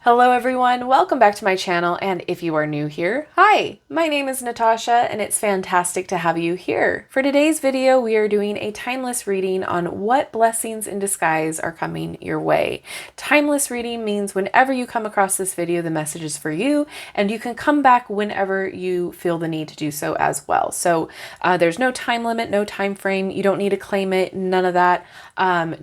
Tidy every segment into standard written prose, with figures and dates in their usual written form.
Hello everyone, welcome back to my channel, and if you are new here, hi! My name is Natasha and it's fantastic to have you here. For today's video, we are doing a timeless reading on what blessings in disguise are coming your way. Timeless reading means whenever you come across this video, the message is for you, and you can come back whenever you feel the need to do so as well. So there's no time limit, no time frame, you don't need to claim it, none of that.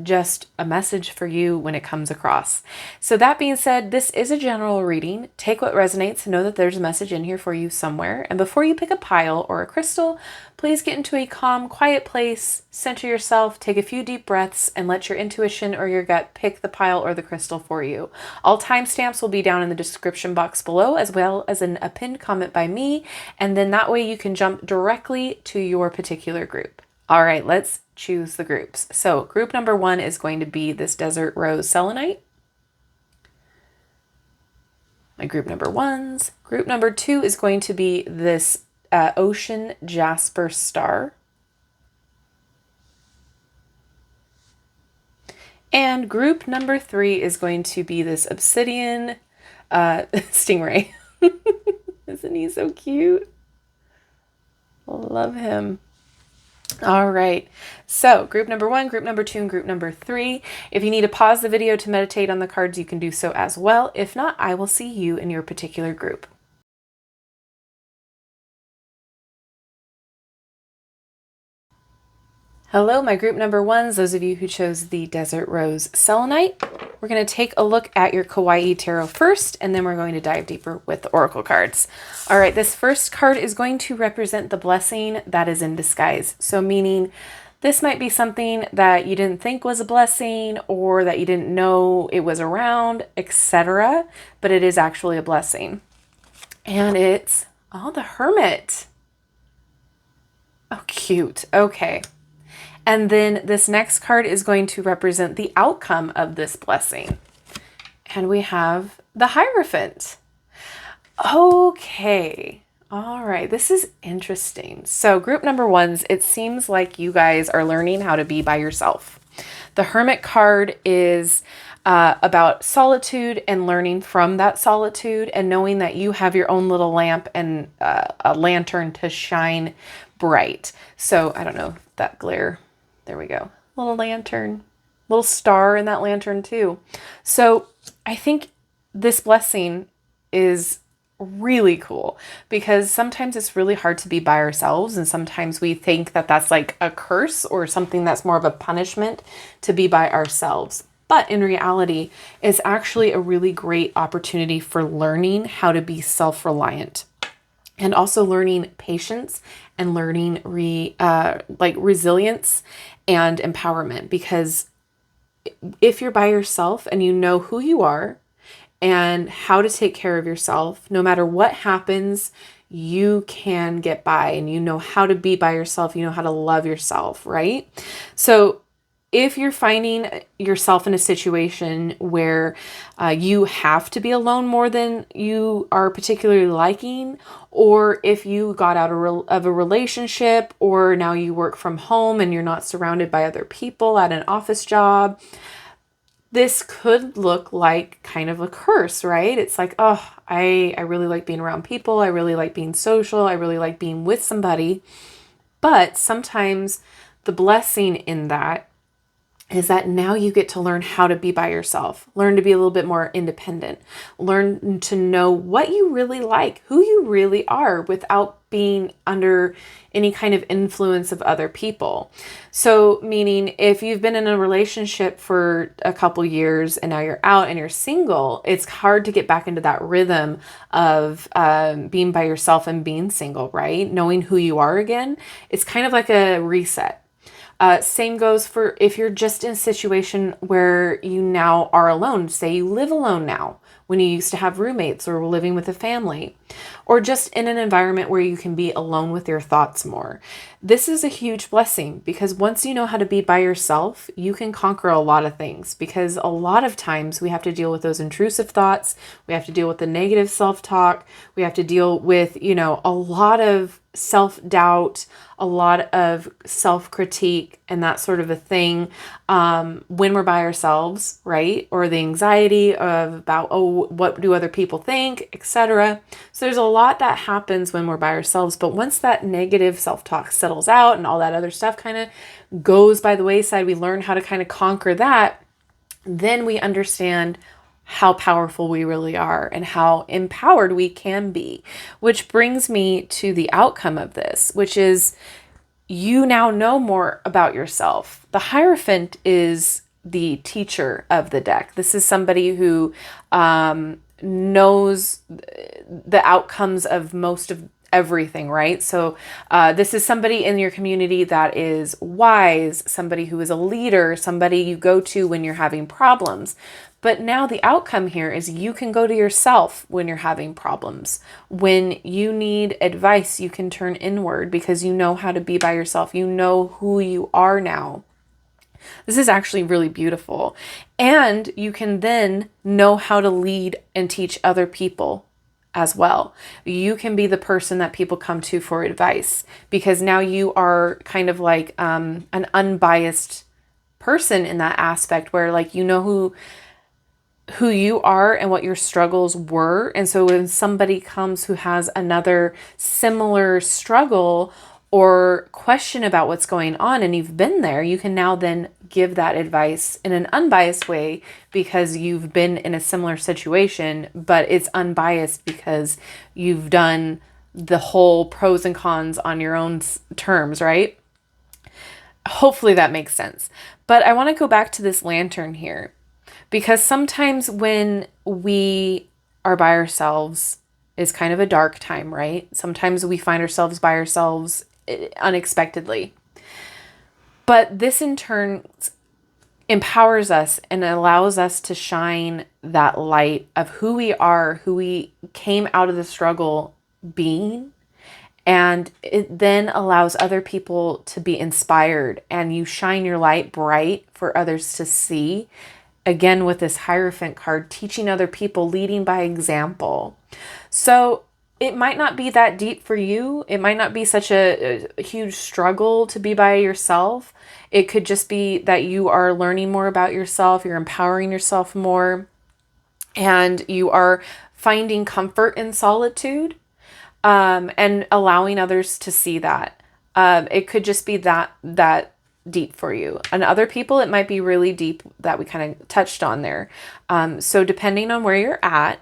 Just a message for you when it comes across. So that being said, this is a general reading. Take what resonates and know that there's a message in here for you somewhere. And before you pick a pile or a crystal, please get into a calm, quiet place, center yourself, take a few deep breaths, and let your intuition or your gut pick the pile or the crystal for you. All timestamps will be down in the description box below, as well as a pinned comment by me. And then that way you can jump directly to your particular group. All right, let's choose the groups. So group number 1 is going to be this Desert Rose Selenite. My group number 1s. Group number 2 is going to be this Ocean Jasper Star. And group number 3 is going to be this Obsidian Stingray. Isn't he so cute? Love him. All right, so group number 1, group number 2, and group number 3. If you need to pause the video to meditate on the cards, you can do so as well. If not, I will see you in your particular group. Hello, my group number 1s, those of you who chose the Desert Rose Selenite. We're going to take a look at your Kawaii Tarot first, and then we're going to dive deeper with the Oracle cards. All right, this first card is going to represent the blessing that is in disguise. So meaning this might be something that you didn't think was a blessing or that you didn't know it was around, etc. But it is actually a blessing. And it's, oh, the Hermit. Oh, cute. Okay. And then this next card is going to represent the outcome of this blessing. And we have the Hierophant. Okay. All right. This is interesting. So group number 1s, it seems like you guys are learning how to be by yourself. The Hermit card is about solitude and learning from that solitude and knowing that you have your own little lamp and a lantern to shine bright. So I don't know, that glare. There we go. Little lantern, little star in that lantern too. So I think this blessing is really cool because sometimes it's really hard to be by ourselves. And sometimes we think that that's like a curse or something that's more of a punishment to be by ourselves. But in reality, it's actually a really great opportunity for learning how to be self-reliant. And also learning patience and learning resilience and empowerment. Because if you're by yourself and you know who you are and how to take care of yourself, no matter what happens, you can get by and you know how to be by yourself. You know how to love yourself, right? So if you're finding yourself in a situation where you have to be alone more than you are particularly liking, or if you got out of a relationship, or now you work from home and you're not surrounded by other people at an office job, this could look like kind of a curse, right? It's like, oh, I really like being around people. I really like being social. I really like being with somebody. But sometimes the blessing in that is that now you get to learn how to be by yourself, learn to be a little bit more independent, learn to know what you really like, who you really are without being under any kind of influence of other people. So meaning if you've been in a relationship for a couple years and now you're out and you're single, it's hard to get back into that rhythm of being by yourself and being single, right? Knowing who you are again. It's kind of like a reset. Same goes for if you're just in a situation where you now are alone. Say you live alone now when you used to have roommates or were living with a family, or just in an environment where you can be alone with your thoughts more. This is a huge blessing because once you know how to be by yourself, you can conquer a lot of things, because a lot of times we have to deal with those intrusive thoughts. We have to deal with the negative self-talk. We have to deal with, a lot of self-doubt, a lot of self-critique and that sort of a thing when we're by ourselves, right? Or the anxiety of about, oh, what do other people think, etc. So there's a lot that happens when we're by ourselves. But once that negative self-talk settles out and all that other stuff kind of goes by the wayside, we learn how to kind of conquer that. Then we understand how powerful we really are and how empowered we can be, which brings me to the outcome of this, which is you now know more about yourself. The Hierophant is the teacher of the deck. This is somebody who knows the outcomes of most of everything, right? So this is somebody in your community that is wise, somebody who is a leader, somebody you go to when you're having problems. But now the outcome here is you can go to yourself when you're having problems. When you need advice, you can turn inward because you know how to be by yourself. You know who you are now. This is actually really beautiful. And you can then know how to lead and teach other people as well. You can be the person that people come to for advice because now you are kind of like an unbiased person in that aspect where like you know who you are and what your struggles were. And so when somebody comes who has another similar struggle or question about what's going on and you've been there, you can now then give that advice in an unbiased way because you've been in a similar situation, but it's unbiased because you've done the whole pros and cons on your own terms, right? Hopefully that makes sense. But I want to go back to this lantern here because sometimes when we are by ourselves is kind of a dark time, right? Sometimes we find ourselves by ourselves unexpectedly. But this in turn empowers us and allows us to shine that light of who we are, who we came out of the struggle being. And it then allows other people to be inspired and you shine your light bright for others to see. Again, with this Hierophant card, teaching other people, leading by example. So it might not be that deep for you. It might not be such a huge struggle to be by yourself. It could just be that you are learning more about yourself. You're empowering yourself more and you are finding comfort in solitude and allowing others to see that. It could just be that deep for you. And other people, it might be really deep that we kind of touched on there. So depending on where you're at,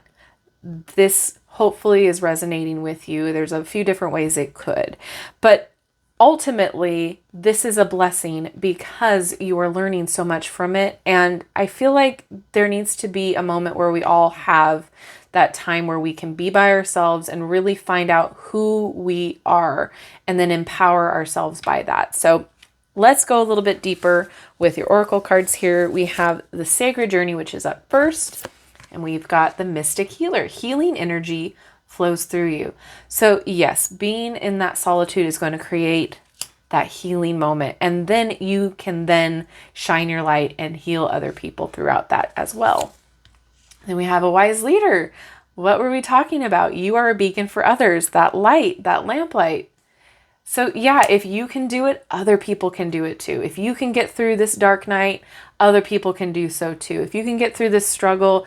this hopefully is resonating with you. There's a few different ways it could, but ultimately this is a blessing because you are learning so much from it. And I feel like there needs to be a moment where we all have that time where we can be by ourselves and really find out who we are and then empower ourselves by that. So let's go a little bit deeper with your oracle cards here. We have the Sacred Journey, which is up first. And we've got the Mystic Healer. Healing energy flows through you. So yes, being in that solitude is going to create that healing moment. And then you can then shine your light and heal other people throughout that as well. Then we have a Wise Leader. What were we talking about? You are a beacon for others. That light, that lamplight. So yeah, if you can do it, other people can do it too. If you can get through this dark night, other people can do so too. If you can get through this struggle,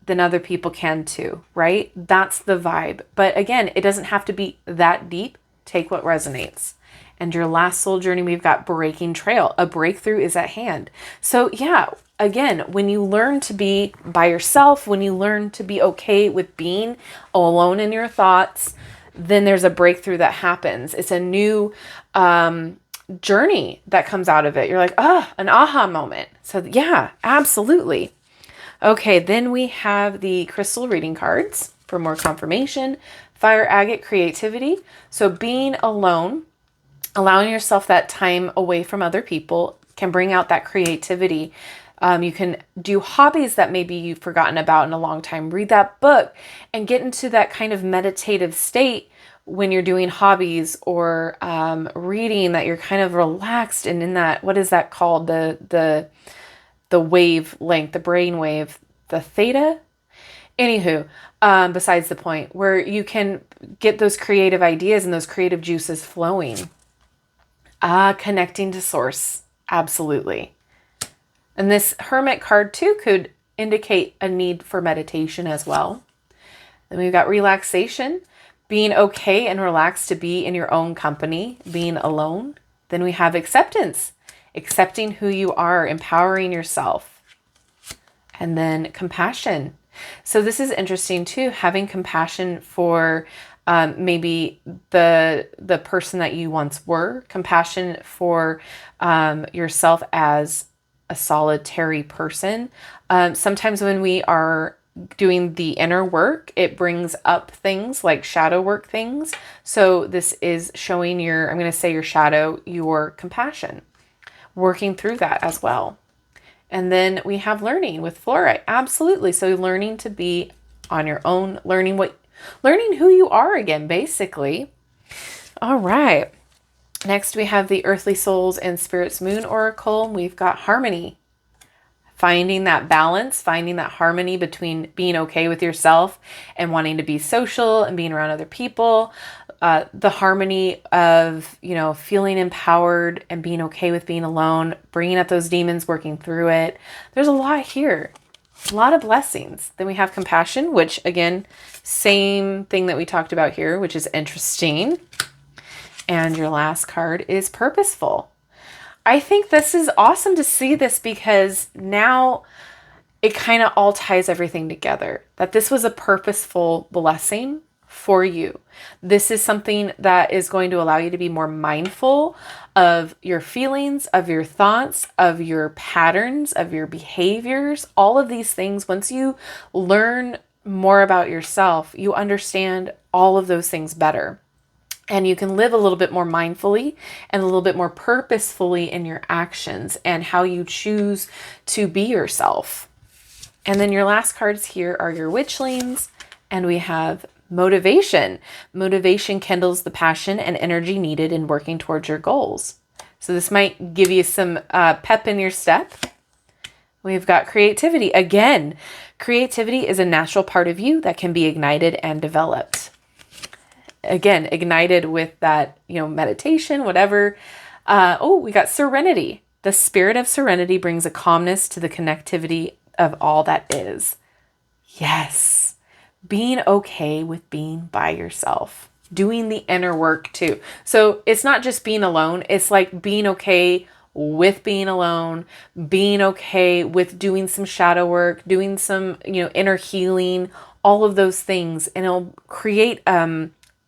then other people can too, right? That's the vibe. But again, it doesn't have to be that deep. Take what resonates. And your last soul journey, we've got Breaking Trail. A breakthrough is at hand. So yeah, again, when you learn to be by yourself, when you learn to be okay with being alone in your thoughts, then there's a breakthrough that happens. It's a new journey that comes out of it. You're like, an aha moment. So yeah, absolutely. Okay, then we have the crystal reading cards for more confirmation. Fire Agate, Creativity. So being alone, allowing yourself that time away from other people can bring out that creativity. You can do hobbies that maybe you've forgotten about in a long time. Read that book and get into that kind of meditative state when you're doing hobbies or reading, that you're kind of relaxed and in that, what is that called? The wavelength, the brain wave, the theta. Anywho, besides the point, where you can get those creative ideas and those creative juices flowing. Connecting to source. Absolutely. And this Hermit card too could indicate a need for meditation as well. Then we've got relaxation, being okay and relaxed to be in your own company, being alone. Then we have acceptance, accepting who you are, empowering yourself. And then compassion. So this is interesting too, having compassion for maybe the person that you once were, compassion for yourself as a solitary person. Sometimes when we are doing the inner work, it brings up things like shadow work things. So this is showing your, I'm going to say your shadow, your compassion, working through that as well. And then we have learning with fluorite. Absolutely. So learning to be on your own, learning who you are again, basically. All right. Next, we have the Earthly Souls and Spirits Moon Oracle. We've got harmony. Finding that balance, finding that harmony between being okay with yourself and wanting to be social and being around other people. The harmony of, feeling empowered and being okay with being alone, bringing up those demons, working through it. There's a lot here, a lot of blessings. Then we have compassion, which again, same thing that we talked about here, which is interesting. And your last card is purposeful. I think this is awesome to see this because now it kind of all ties everything together, that this was a purposeful blessing for you. This is something that is going to allow you to be more mindful of your feelings, of your thoughts, of your patterns, of your behaviors, all of these things. Once you learn more about yourself, you understand all of those things better. And you can live a little bit more mindfully and a little bit more purposefully in your actions and how you choose to be yourself. And then your last cards here are your witchlings, and we have motivation. Motivation kindles the passion and energy needed in working towards your goals. So this might give you some pep in your step. We've got creativity. Again, creativity is a natural part of you that can be ignited and developed. Again, ignited with that, meditation, whatever. We got serenity. The spirit of serenity brings a calmness to the connectivity of all that is. Yes. Being okay with being by yourself. Doing the inner work too. So it's not just being alone. It's like being okay with being alone, being okay with doing some shadow work, doing some, inner healing, all of those things. And it'll create,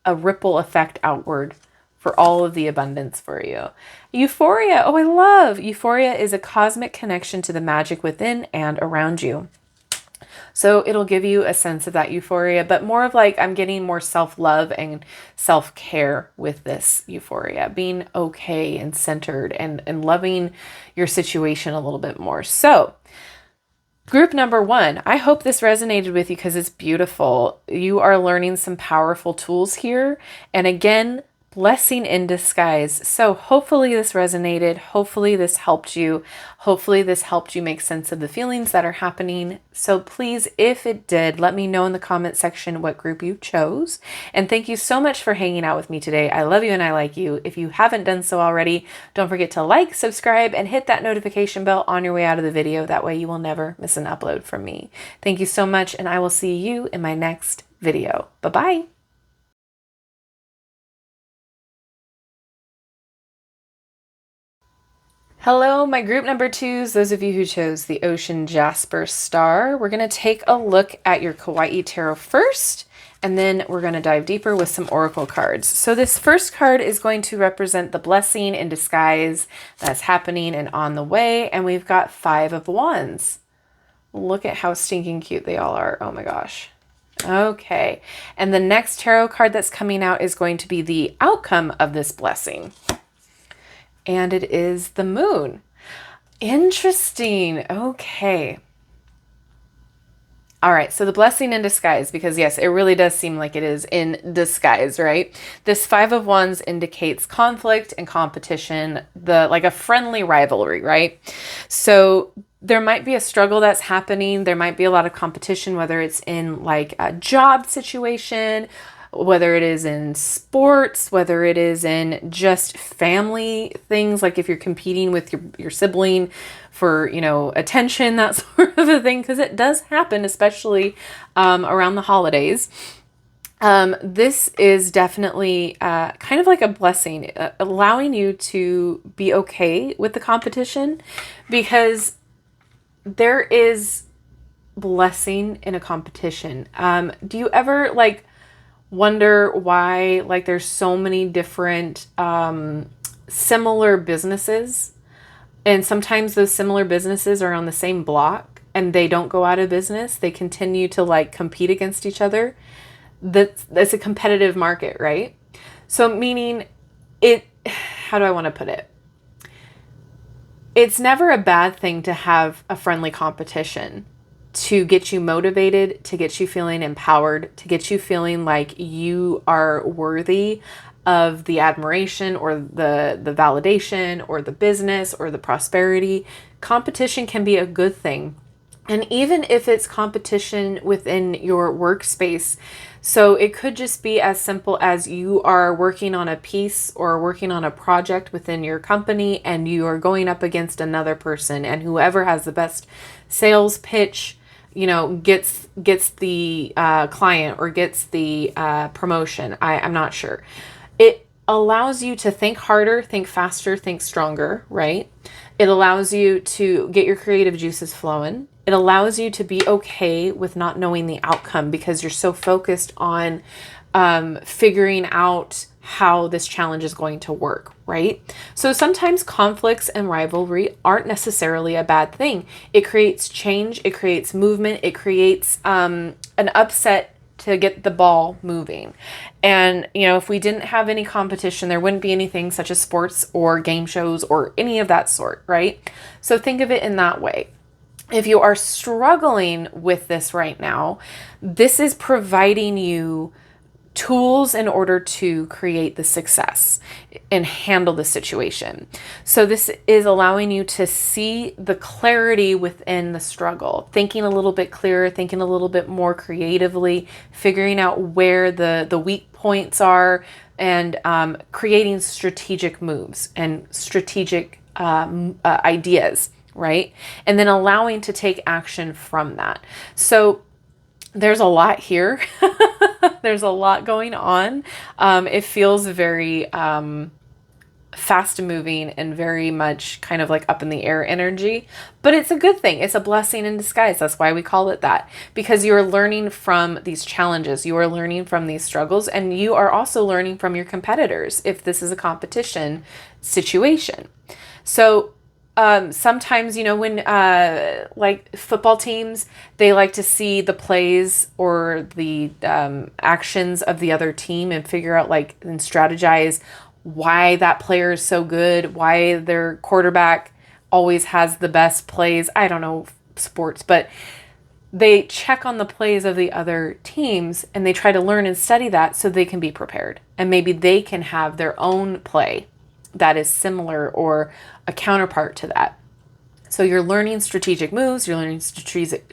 a ripple effect outward for all of the abundance for you. Euphoria. Oh, I love. Euphoria is a cosmic connection to the magic within and around you. So it'll give you a sense of that euphoria, but more of like, I'm getting more self-love and self-care with this euphoria, being okay and centered and loving your situation a little bit more. So group number 1, I hope this resonated with you because it's beautiful. You are learning some powerful tools here. And again, blessing in disguise. So hopefully this resonated. Hopefully this helped you. Hopefully this helped you make sense of the feelings that are happening. So please, if it did, let me know in the comment section what group you chose. And thank you so much for hanging out with me today. I love you and I like you. If you haven't done so already, don't forget to like, subscribe, and hit that notification bell on your way out of the video. That way you will never miss an upload from me. Thank you so much, and I will see you in my next video. Bye-bye. Hello, my group number 2s, those of you who chose the Ocean Jasper Star. We're going to take a look at your Kawaii Tarot first, and then we're going to dive deeper with some oracle cards. So this first card is going to represent the blessing in disguise that's happening and on the way, and we've got 5 of Wands. Look at how stinking cute they all are. Oh my gosh. Okay, and the next tarot card that's coming out is going to be the outcome of this blessing. And it is the moon. Interesting. Okay. All right. So the blessing in disguise, because yes, it really does seem like it is in disguise, right? This 5 of Wands indicates conflict and competition, like a friendly rivalry, right? So there might be a struggle that's happening. There might be a lot of competition, whether it's in like a job situation, whether it is in sports, whether it is in just family things, like if you're competing with your sibling for, attention, that sort of a thing, because it does happen, especially around the holidays. This is definitely kind of like a blessing, allowing you to be okay with the competition, because there is blessing in a competition. Do you ever wonder why there's so many different similar businesses, and sometimes those similar businesses are on the same block and they don't go out of business? They continue to compete against each other. That's a competitive market, right? So meaning how do I want to put it? It's never a bad thing to have a friendly competition, to get you motivated, to get you feeling empowered, to get you feeling like you are worthy of the admiration or the validation or the business or the prosperity. Competition can be a good thing. And even if it's competition within your workspace, so it could just be as simple as you are working on a piece or working on a project within your company, and you are going up against another person, and whoever has the best sales pitch, gets the client or gets the promotion. I'm not sure. It allows you to think harder, think faster, think stronger, right? It allows you to get your creative juices flowing. It allows you to be okay with not knowing the outcome, because you're so focused on figuring out how this challenge is going to work, right? So sometimes conflicts and rivalry aren't necessarily a bad thing. It creates change, it creates movement, it creates an upset to get the ball moving. And, if we didn't have any competition, there wouldn't be anything such as sports or game shows or any of that sort, right? So think of it in that way. If you are struggling with this right now, this is providing you tools in order to create the success and handle the situation. So this is allowing you to see the clarity within the struggle, thinking a little bit clearer, thinking a little bit more creatively, figuring out where the weak points are, and creating strategic moves and strategic ideas, right? And then allowing to take action from that. So there's a lot here. There's a lot going on. It feels very fast moving and very much kind of up in the air energy, but it's a good thing. It's a blessing in disguise. That's why we call it that, because you're learning from these challenges. You are learning from these struggles, and you are also learning from your competitors if this is a competition situation. So sometimes, when football teams, they like to see the plays or the actions of the other team and figure out and strategize why that player is so good, why their quarterback always has the best plays. I don't know sports, but they check on the plays of the other teams and they try to learn and study that so they can be prepared. And maybe they can have their own play that is similar or a counterpart to that. So you're learning strategic moves, you're learning strategic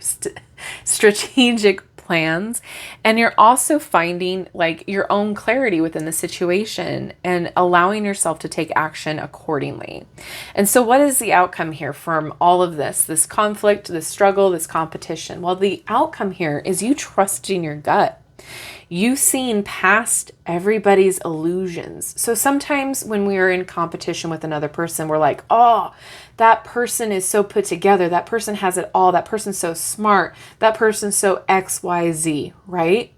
plans, and you're also finding your own clarity within the situation and allowing yourself to take action accordingly. And so what is the outcome here from all of this conflict, this struggle, this competition? Well, the outcome here is you trusting your gut. You seeing past everybody's illusions. So sometimes when we are in competition with another person, we're like, oh, that person is so put together. That person has it all. That person's so smart. That person's so XYZ, right?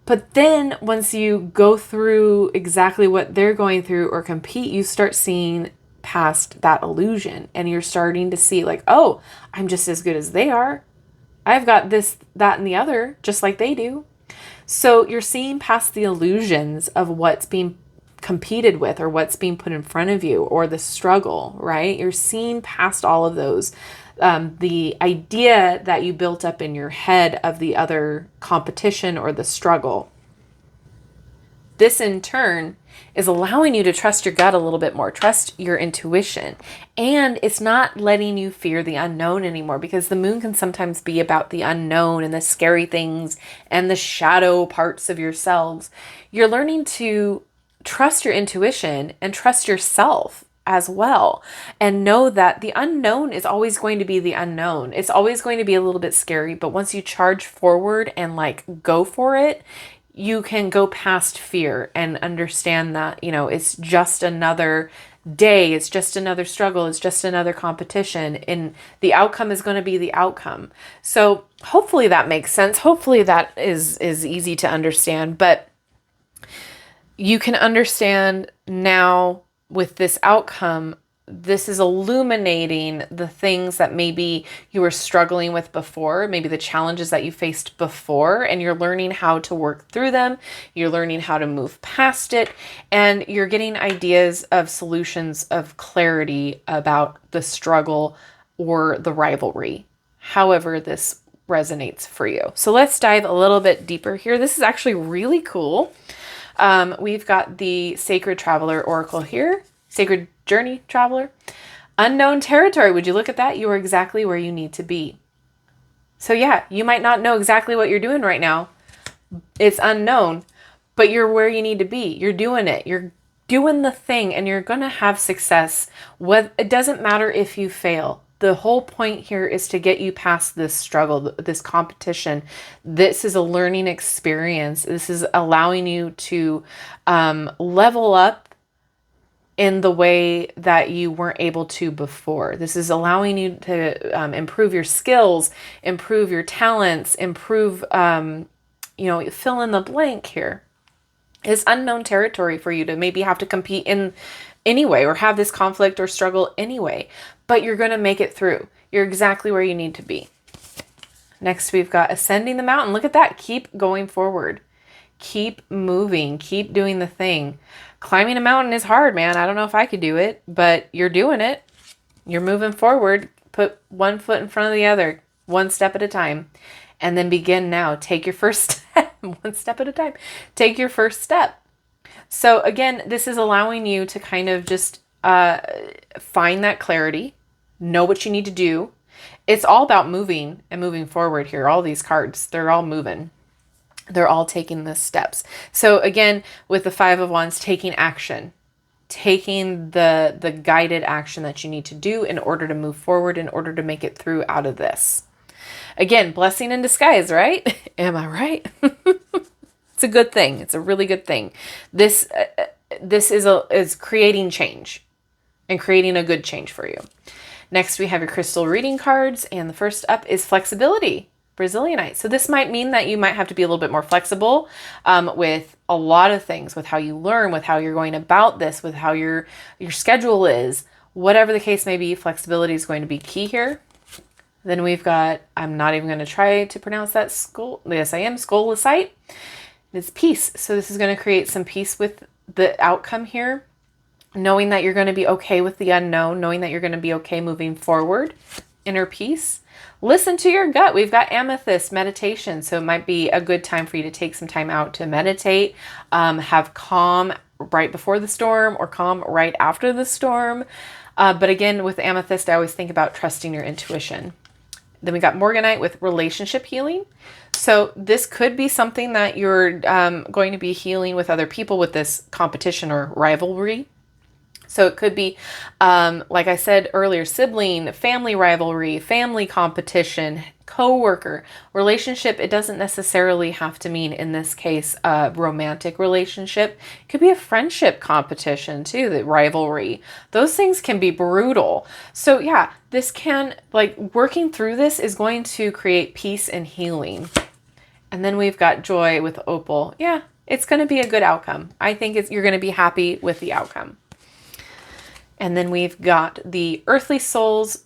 But then once you go through exactly what they're going through or compete, you start seeing past that illusion, and you're starting to see oh, I'm just as good as they are. I've got this, that, and the other, just like they do. So you're seeing past the illusions of what's being competed with or what's being put in front of you or the struggle, right? You're seeing past all of those. The idea that you built up in your head of the other competition or the struggle. This in turn is allowing you to trust your gut a little bit more, trust your intuition. And it's not letting you fear the unknown anymore, because the moon can sometimes be about the unknown and the scary things and the shadow parts of yourselves. You're learning to trust your intuition and trust yourself as well, and know that the unknown is always going to be the unknown. It's always going to be a little bit scary, but once you charge forward and like go for it, you can go past fear and understand that, you know, it's just another day, it's just another struggle, it's just another competition, and the outcome is going to be the outcome. So hopefully that makes sense. Hopefully that is easy to understand, but you can understand now with this outcome. This is illuminating the things that maybe you were struggling with before, maybe the challenges that you faced before, and you're learning how to work through them. You're learning how to move past it, and you're getting ideas of solutions of clarity about the struggle or the rivalry, however this resonates for you. So let's dive a little bit deeper here. This is actually really cool. We've got the Sacred Traveler Oracle here. Sacred Journey Traveler. Unknown territory. Would you look at that? You are exactly where you need to be. So yeah, you might not know exactly what you're doing right now. It's unknown, but you're where you need to be. You're doing it. You're doing the thing, and you're going to have success. It doesn't matter if you fail. The whole point here is to get you past this struggle, this competition. This is a learning experience. This is allowing you to level up in the way that you weren't able to before. This is allowing you to improve your skills, improve your talents, improve, fill in the blank here. It's unknown territory for you to maybe have to compete in anyway, or have this conflict or struggle anyway, but you're going to make it through. You're exactly where you need to be. Next, we've got ascending the mountain. Look at that. Keep going forward. Keep moving. Keep doing the thing. Climbing a mountain is hard, man. I don't know if I could do it, but you're doing it. You're moving forward. Put one foot in front of the other, one step at a time, and then begin now. Take your first step, one step at a time. Take your first step. So again, this is allowing you to kind of just find that clarity, know what you need to do. It's all about moving and moving forward here. All these cards, they're all moving. They're all taking the steps. So again, with the Five of Wands, taking action, taking the guided action that you need to do in order to move forward, in order to make it through out of this. Again, blessing in disguise, right? Am I right? It's a good thing. It's a really good thing. This is creating change and creating a good change for you. Next, we have your crystal reading cards, and the first up is flexibility. Brazilianite. So this might mean that you might have to be a little bit more flexible with a lot of things, with how you learn, with how you're going about this, with how your schedule is. Whatever the case may be, flexibility is going to be key here. Then we've got, I'm not even going to try to pronounce that, Skolasite. It's peace. So this is going to create some peace with the outcome here, knowing that you're going to be okay with the unknown, knowing that you're going to be okay moving forward. Inner peace. Listen to your gut. We've got amethyst meditation. So it might be a good time for you to take some time out to meditate, have calm right before the storm or calm right after the storm. But again, with amethyst, I always think about trusting your intuition. Then we got morganite with relationship healing. So this could be something that you're going to be healing with other people with this competition or rivalry. So it could be, like I said earlier, sibling, family rivalry, family competition, coworker, relationship. It doesn't necessarily have to mean, in this case, a romantic relationship. It could be a friendship competition too, the rivalry. Those things can be brutal. So yeah, this can, working through this is going to create peace and healing. And then we've got joy with opal. Yeah, it's going to be a good outcome. I think you're going to be happy with the outcome. And then we've got the Earthly Souls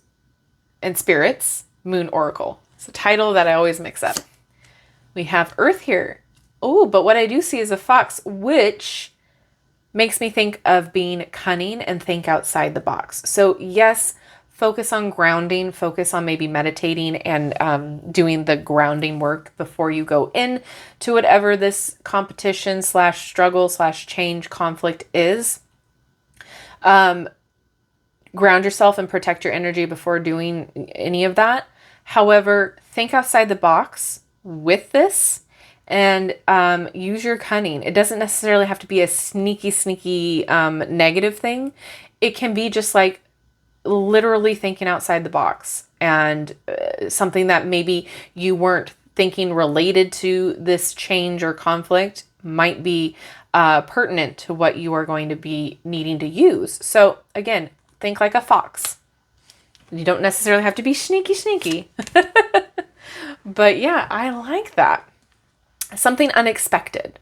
and Spirits Moon Oracle. It's a title that I always mix up. We have Earth here. Oh, but what I do see is a fox, which makes me think of being cunning and think outside the box. So yes, focus on grounding, focus on maybe meditating and doing the grounding work before you go in to whatever this competition slash struggle slash change conflict is. Ground yourself and protect your energy before doing any of that. However, think outside the box with this and use your cunning. It doesn't necessarily have to be a sneaky negative thing. It can be just like literally thinking outside the box and something that maybe you weren't thinking related to this change or conflict might be pertinent to what you are going to be needing to use. So again, think like a fox. You don't necessarily have to be sneaky. But yeah, I like that. Something unexpected.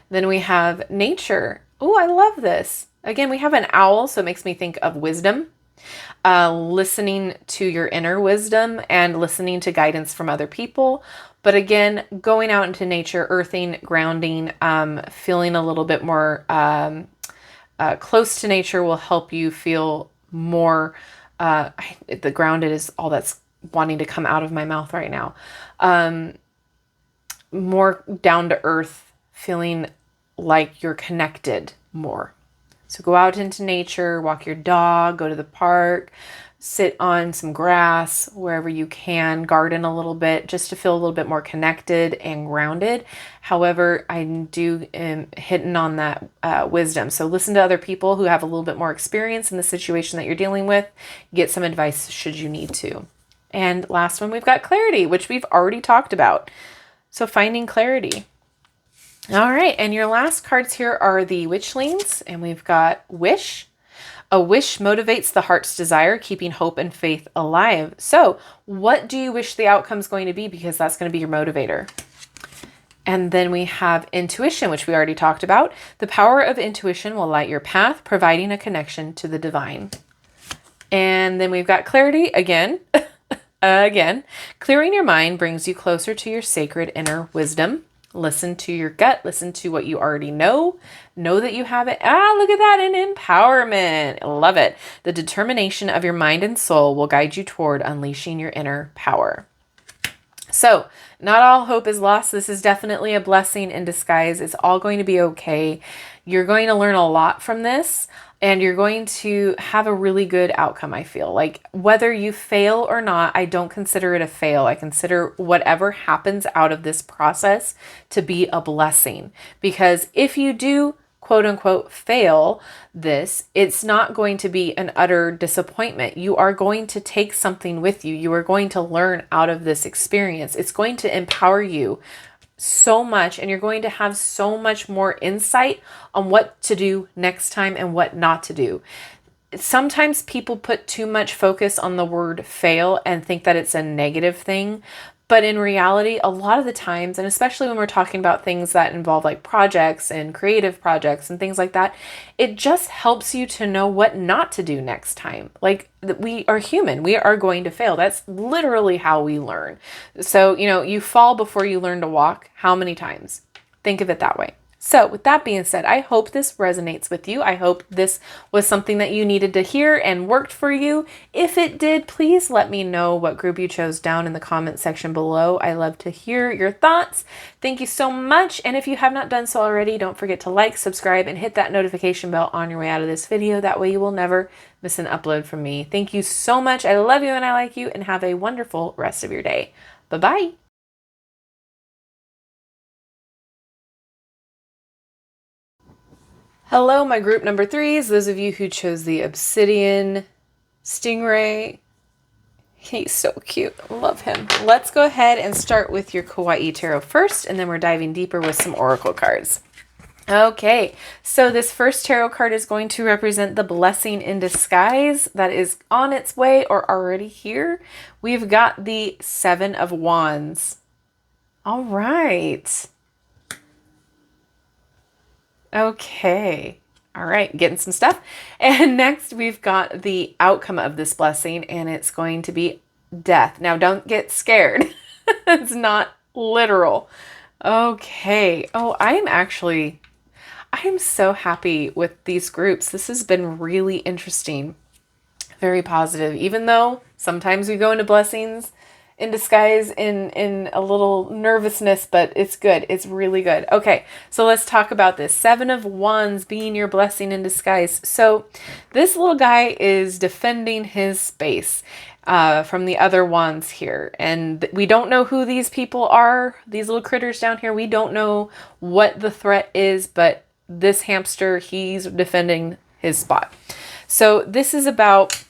Then we have nature. Oh, I love this. Again, we have an owl, so it makes me think of wisdom. Listening to your inner wisdom and listening to guidance from other people. But again, going out into nature, earthing, grounding, feeling a little bit more close to nature will help you feel more, the grounded is all that's wanting to come out of my mouth right now. More down to earth, feeling like you're connected more. So go out into nature, walk your dog, go to the park, sit on some grass wherever you can, garden a little bit just to feel a little bit more connected and grounded. However, I do hitting on that wisdom. So listen to other people who have a little bit more experience in the situation that you're dealing with. Get some advice should you need to. And last one, we've got clarity, which we've already talked about. So finding clarity. All right, and your last cards here are the Witchlings, and we've got Wish. A wish motivates the heart's desire, keeping hope and faith alive. So what do you wish the outcome is going to be? Because that's going to be your motivator. And then we have Intuition, which we already talked about. The power of intuition will light your path, providing a connection to the divine. And then we've got Clarity again. Again, clearing your mind brings you closer to your sacred inner wisdom. Listen to your gut. Listen to what you already know. Know that you have it. Look at that. And empowerment. I love it. The determination of your mind and soul will guide you toward unleashing your inner power. So not all hope is lost. This is definitely a blessing in disguise. It's all going to be okay. You're going to learn a lot from this. And you're going to have a really good outcome, I feel. Like whether you fail or not, I don't consider it a fail. I consider whatever happens out of this process to be a blessing. Because if you do, quote unquote, fail this, it's not going to be an utter disappointment. You are going to take something with you. You are going to learn out of this experience. It's going to empower you so much, and you're going to have so much more insight on what to do next time and what not to do. Sometimes people put too much focus on the word fail and think that it's a negative thing. But in reality, a lot of the times, and especially when we're talking about things that involve like projects and creative projects and things like that, it just helps you to know what not to do next time. Like we are human, we are going to fail. That's literally how we learn. So, you fall before you learn to walk. How many times? Think of it that way. So with that being said, I hope this resonates with you. I hope this was something that you needed to hear and worked for you. If it did, please let me know what group you chose down in the comment section below. I love to hear your thoughts. Thank you so much. And if you have not done so already, don't forget to like, subscribe, and hit that notification bell on your way out of this video. That way you will never miss an upload from me. Thank you so much. I love you and I like you, and have a wonderful rest of your day. Bye-bye. Hello, my group number 3s, those of you who chose the Obsidian Stingray. He's so cute. Love him. Let's go ahead and start with your Kawaii Tarot first, and then we're diving deeper with some Oracle cards. Okay, so this first tarot card is going to represent the blessing in disguise that is on its way or already here. We've got the 7 of Wands. All right. Okay. All right. Getting some stuff. And next we've got the outcome of this blessing, and it's going to be death. Now don't get scared. It's not literal. Okay. Oh, I'm so happy with these groups. This has been really interesting. Very positive, even though sometimes we go into blessings in disguise in a little nervousness, but it's good. It's really good. Okay, so let's talk about this. 7 of Wands being your blessing in disguise. So this little guy is defending his space from the other wands here. And we don't know who these people are, these little critters down here. We don't know what the threat is, but this hamster, he's defending his spot. So this is about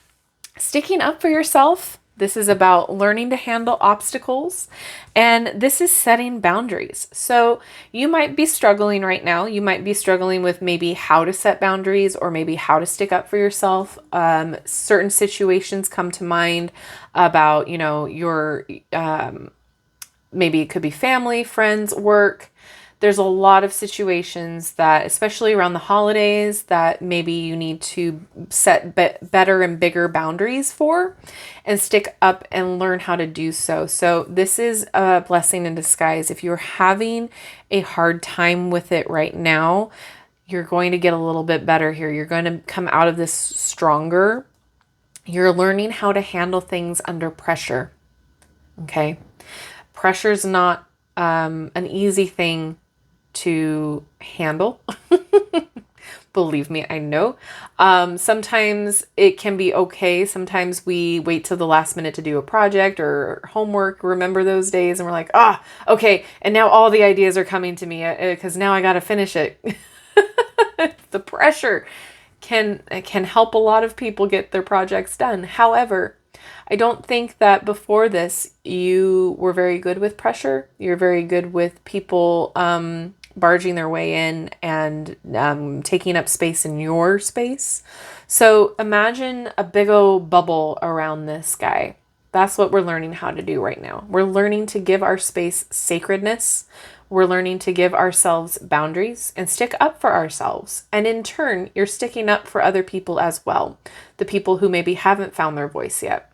sticking up for yourself. This is about learning to handle obstacles, and this is setting boundaries. So you might be struggling right now. You might be struggling with maybe how to set boundaries or maybe how to stick up for yourself. Certain situations come to mind about, your, maybe it could be family, friends, work. There's a lot of situations that, especially around the holidays, that maybe you need to set better and bigger boundaries for and stick up and learn how to do so. So this is a blessing in disguise. If you're having a hard time with it right now, you're going to get a little bit better here. You're going to come out of this stronger. You're learning how to handle things under pressure. Okay. Pressure is not an easy thing to handle. Believe me, I know. Sometimes it can be okay. Sometimes we wait till the last minute to do a project or homework. Remember those days and we're like, okay. And now all the ideas are coming to me because now I got to finish it. The pressure can help a lot of people get their projects done. However, I don't think that before this you were very good with pressure. You're very good with people barging their way in and taking up space in your space. So imagine a big old bubble around this guy. That's what we're learning how to do right now. We're learning to give our space sacredness. We're learning to give ourselves boundaries and stick up for ourselves. And in turn, you're sticking up for other people as well. The people who maybe haven't found their voice yet.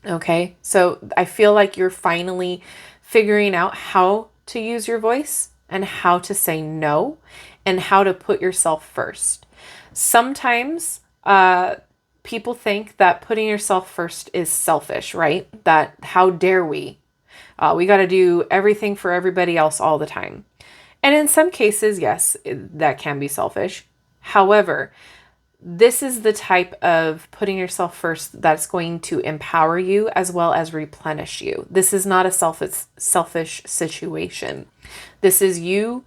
Okay, so I feel like you're finally figuring out how to use your voice and how to say no and how to put yourself first. Sometimes people think that putting yourself first is selfish, right? That how dare we? We got to do everything for everybody else all the time. And in some cases, yes, that can be selfish. However, this is the type of putting yourself first that's going to empower you as well as replenish you. This is not a selfish situation. This is you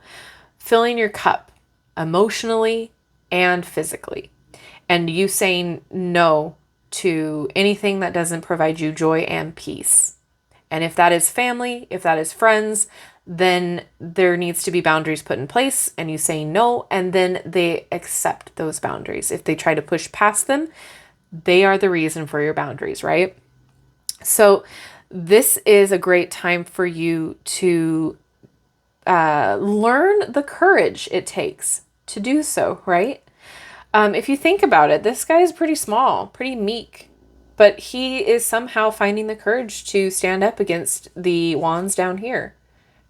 filling your cup emotionally and physically, and you saying no to anything that doesn't provide you joy and peace. And if that is family, if that is friends, then there needs to be boundaries put in place and you say no, and then they accept those boundaries. If they try to push past them, they are the reason for your boundaries, right? So this is a great time for you to learn the courage it takes to do so, right? If you think about it, this guy is pretty small, pretty meek, but he is somehow finding the courage to stand up against the wands down here.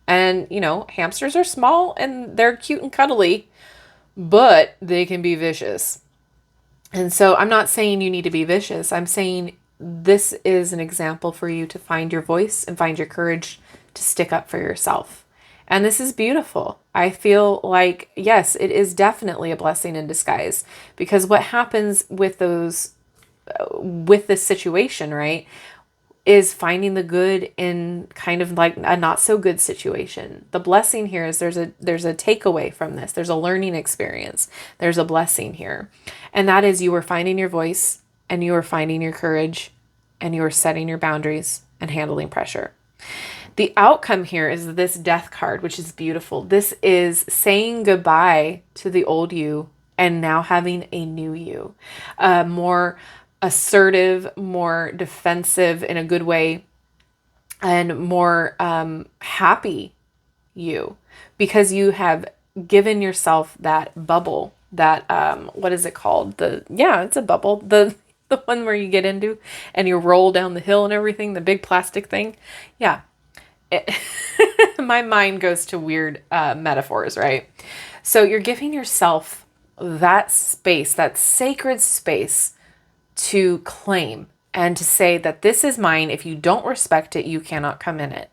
And, hamsters are small and they're cute and cuddly, but they can be vicious. And so I'm not saying you need to be vicious. I'm saying this is an example for you to find your voice and find your courage to stick up for yourself. And this is beautiful. I feel like, yes, it is definitely a blessing in disguise, because what happens with with this situation, right, is finding the good in kind of like a not so good situation. The blessing here is there's a takeaway from this. There's a learning experience. There's a blessing here. And that is you are finding your voice and you are finding your courage and you are setting your boundaries and handling pressure. The outcome here is this Death card, which is beautiful. This is saying goodbye to the old you and now having a new you, more assertive, more defensive in a good way, and more happy you, because you have given yourself that bubble, that what is it called? It's a bubble. The one where you get into and you roll down the hill and everything, the big plastic thing. Yeah. My mind goes to weird metaphors, right? So you're giving yourself that space, that sacred space, to claim and to say that this is mine. If you don't respect it, you cannot come in it.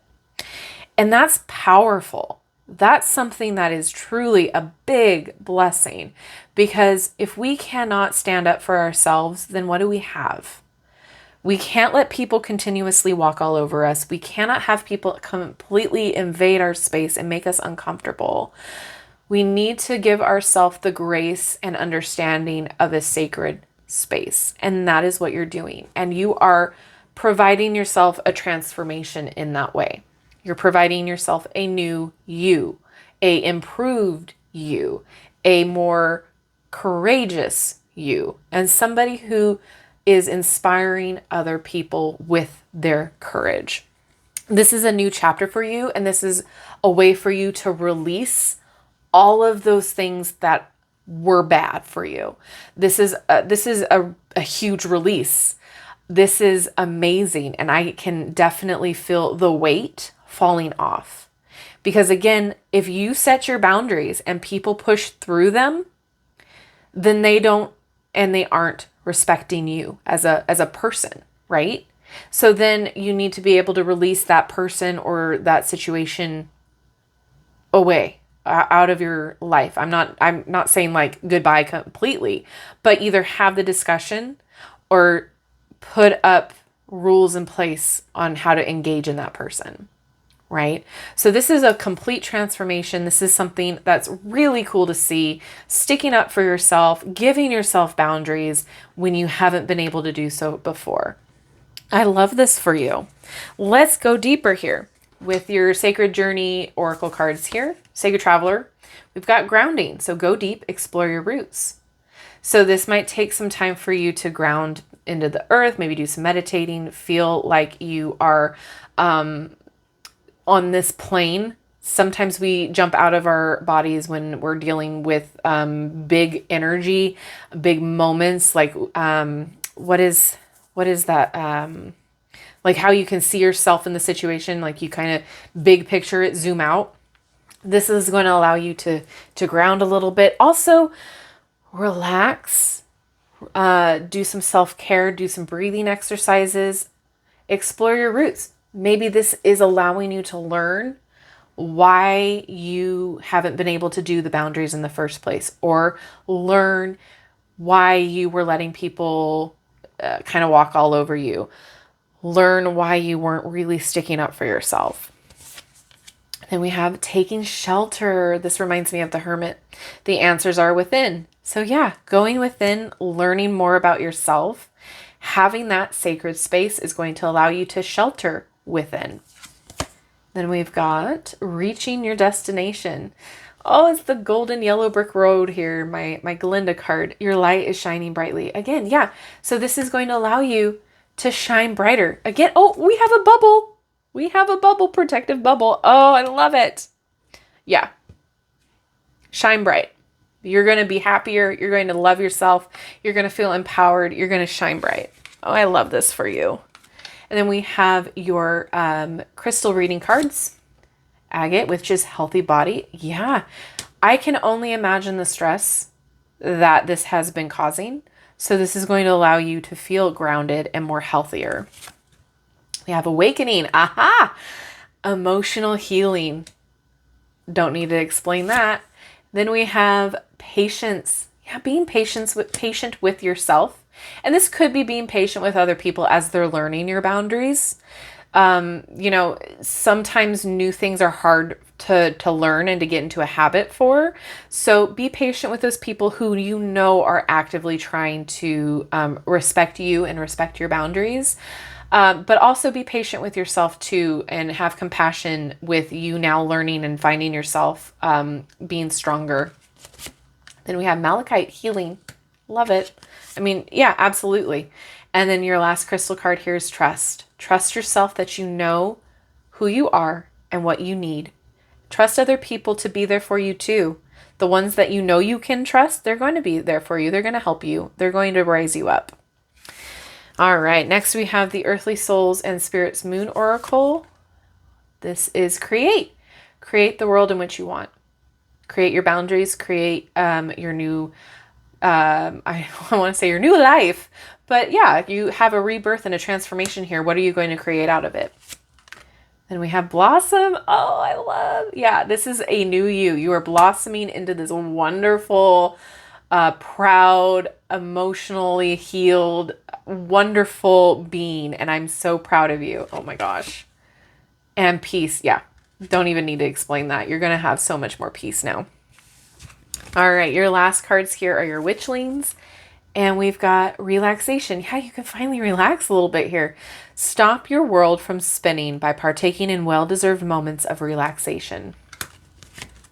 And that's powerful. That's something that is truly a big blessing, because if we cannot stand up for ourselves, then what do we have? We can't let people continuously walk all over us. We cannot have people completely invade our space and make us uncomfortable. We need to give ourselves the grace and understanding of a sacred space. And that is what you're doing. And you are providing yourself a transformation in that way. You're providing yourself a new you, a improved you, a more courageous you, and somebody who is inspiring other people with their courage. This is a new chapter for you, and this is a way for you to release all of those things that were bad for you. This is a huge release. This is amazing, and I can definitely feel the weight falling off. Because again, if you set your boundaries and people push through them, then they aren't respecting you as a person, right? So then you need to be able to release that person or that situation away, out of your life. I'm not saying like goodbye completely, but either have the discussion or put up rules in place on how to engage in that person, right? So this is a complete transformation. This is something that's really cool to see. Sticking up for yourself, giving yourself boundaries when you haven't been able to do so before. I love this for you. Let's go deeper here with your Sacred Journey Oracle cards here. Sacred Traveler, we've got grounding. So go deep, explore your roots. So this might take some time for you to ground into the earth, maybe do some meditating, feel like you are on this plane. Sometimes we jump out of our bodies when we're dealing with big energy, big moments, like what is that? Like how you can see yourself in the situation, like you kind of big picture it, zoom out. This is going to allow you to ground a little bit. Also, relax, do some self-care, do some breathing exercises, explore your roots. Maybe this is allowing you to learn why you haven't been able to do the boundaries in the first place, or learn why you were letting people kind of walk all over you. Learn why you weren't really sticking up for yourself. Then we have taking shelter. This reminds me of the Hermit. The answers are within. So yeah, going within, learning more about yourself, having that sacred space is going to allow you to shelter within. Then we've got reaching your destination. Oh, it's the golden yellow brick road here, my Glinda card. Your light is shining brightly. Again, yeah. So this is going to allow you to shine brighter. Again, oh, we have a bubble. We have a bubble, protective bubble. Oh, I love it. Yeah. Shine bright. You're going to be happier. You're going to love yourself. You're going to feel empowered. You're going to shine bright. Oh, I love this for you. And then we have your crystal reading cards. Agate, which is healthy body. Yeah. I can only imagine the stress that this has been causing. So this is going to allow you to feel grounded and more healthier. We have awakening. Aha! Emotional healing. Don't need to explain that. Then we have patience. Yeah, being patient with yourself. And this could be being patient with other people as they're learning your boundaries. Sometimes new things are hard to learn and to get into a habit for. So be patient with those people who you know are actively trying to respect you and respect your boundaries. But also be patient with yourself too, and have compassion with you now learning and finding yourself being stronger. Then we have Malachite, healing. Love it. I mean, yeah, absolutely. And then your last crystal card here is trust. Trust yourself that you know who you are and what you need. Trust other people to be there for you too. The ones that you know you can trust, they're going to be there for you. They're going to help you. They're going to raise you up. All right, next we have the Earthly Souls and Spirits Moon Oracle. This is create. Create the world in which you want. Create your boundaries. Create your new I want to say your new life, but yeah, you have a rebirth and a transformation here. What are you going to create out of it? Then we have blossom. Oh, I love, yeah, this is a new you. You are blossoming into this wonderful, proud, emotionally healed, wonderful being. And I'm so proud of you. Oh my gosh. And peace. Yeah. Don't even need to explain that. You're going to have so much more peace now. All right. Your last cards here are your witchlings. And we've got relaxation. Yeah, you can finally relax a little bit here. Stop your world from spinning by partaking in well-deserved moments of relaxation.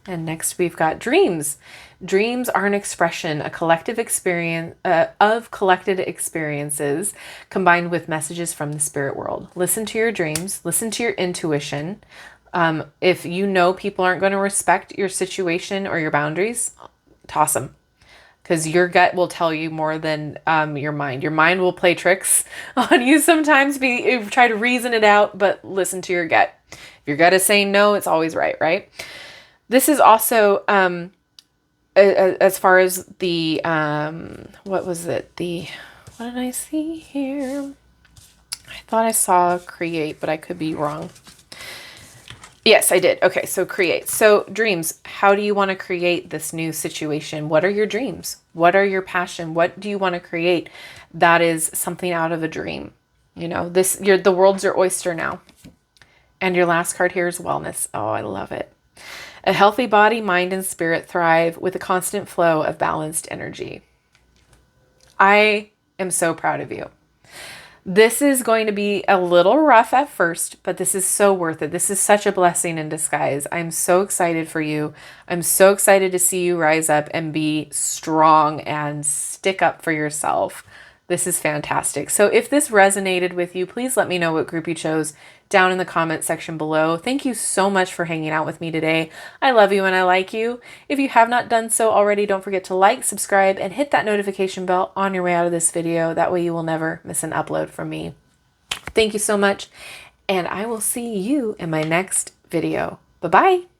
And next we've got dreams. Dreams are an expression, a collective experience of collected experiences combined with messages from the spirit world. Listen to your dreams. Listen to your intuition. If you know people aren't going to respect your situation or your boundaries, toss them. Because your gut will tell you more than your mind. Your mind will play tricks on you sometimes. Try to reason it out, but listen to your gut. If your gut is saying no, it's always right, right? This is also, as far as the, what was it? What did I see here? I thought I saw create, but I could be wrong. Yes, I did. Okay, so create. So dreams, how do you want to create this new situation? What are your dreams? What are your passion? What do you want to create that is something out of a dream? You know, the world's your oyster now. And your last card here is wellness. Oh, I love it. A healthy body, mind, and spirit thrive with a constant flow of balanced energy. I am so proud of you. This is going to be a little rough at first, but this is so worth it. This is such a blessing in disguise. I'm so excited for you. I'm so excited to see you rise up and be strong and stick up for yourself. This is fantastic. So if this resonated with you, please let me know what group you chose down in the comment section below. Thank you so much for hanging out with me today. I love you and I like you. If you have not done so already, don't forget to like, subscribe, and hit that notification bell on your way out of this video. That way you will never miss an upload from me. Thank you so much, and I will see you in my next video. Bye-bye.